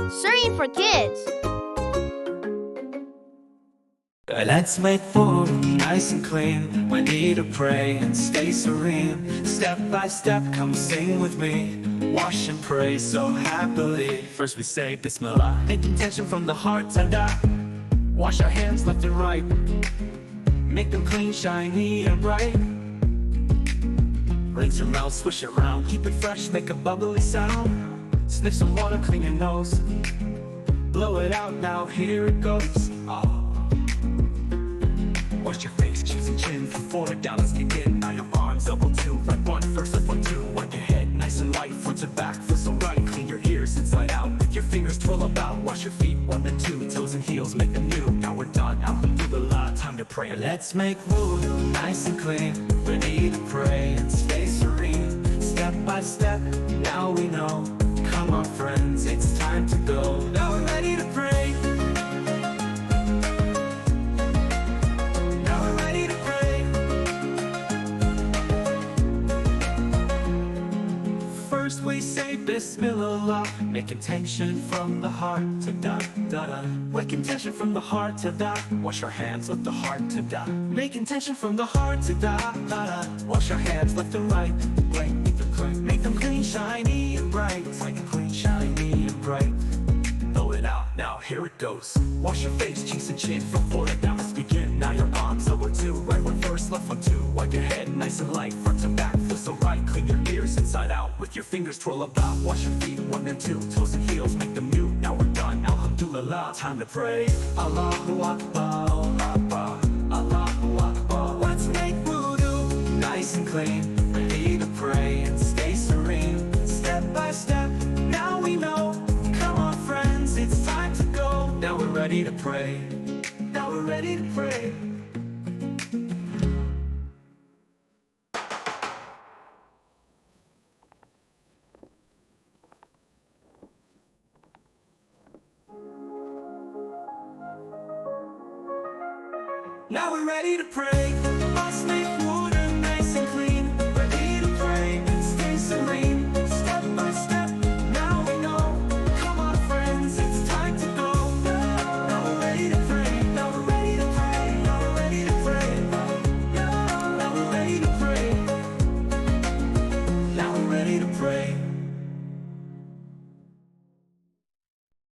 Serene for kids. Let's make food nice and clean. We need to pray and stay serene. Step by step, come sing with me. Wash and pray so happily. First we say Bismillah, make intention from the heart to die. Wash our hands left and right. Make them clean, shiny and bright. Rinse your mouth, swish it around. Keep it fresh, make a bubbly sound. Sniff some water, clean your nose. Blow it out, now here it goes. Wash your face, cheeks and chin. From forward down, let's begin. Now your arms, elbow two. Right one, first left one, two. Wipe your head, nice and light. Front to back, feel so right. Clean your ears inside out. Your fingers twirl about. Wash your feet, one and two. Toes and heels, make them new. Now we're done, alhamdulillah, time to pray. Let's make wudu nice and clean. We need to pray and stay serene. Step by step, now we know. Come on friends, it's time to go. Now we're ready to pray. First we say Bismillah, make intention from the heart to da da da. Make intention from the heart to da. Wash our hands with the heart to da. Make intention from the heart to da da da. Wash our hands left and right. Make them clean, shiny and bright. Make them clean, shiny and bright. Blow it out, now here it goes. Wash your face, cheeks and chin. From forward down, let's begin. Now your arms, elbow two. Right one first, left one two. Wipe your head, nice and light. Front to back, feel so right. Clean your ears inside out. With your fingers twirl about. Wash your feet, one and two. Toes and heels, make them new. Now we're done, alhamdulillah, time to pray. Allahu Akbar, Akbar, Allahu Akbar. Let's make wudu nice and clean. Ready to pray and stay serene. Step by step, now we know. Come on friends, it's time to go. Now we're ready to pray. Now we're ready to pray. Now we're ready to pray.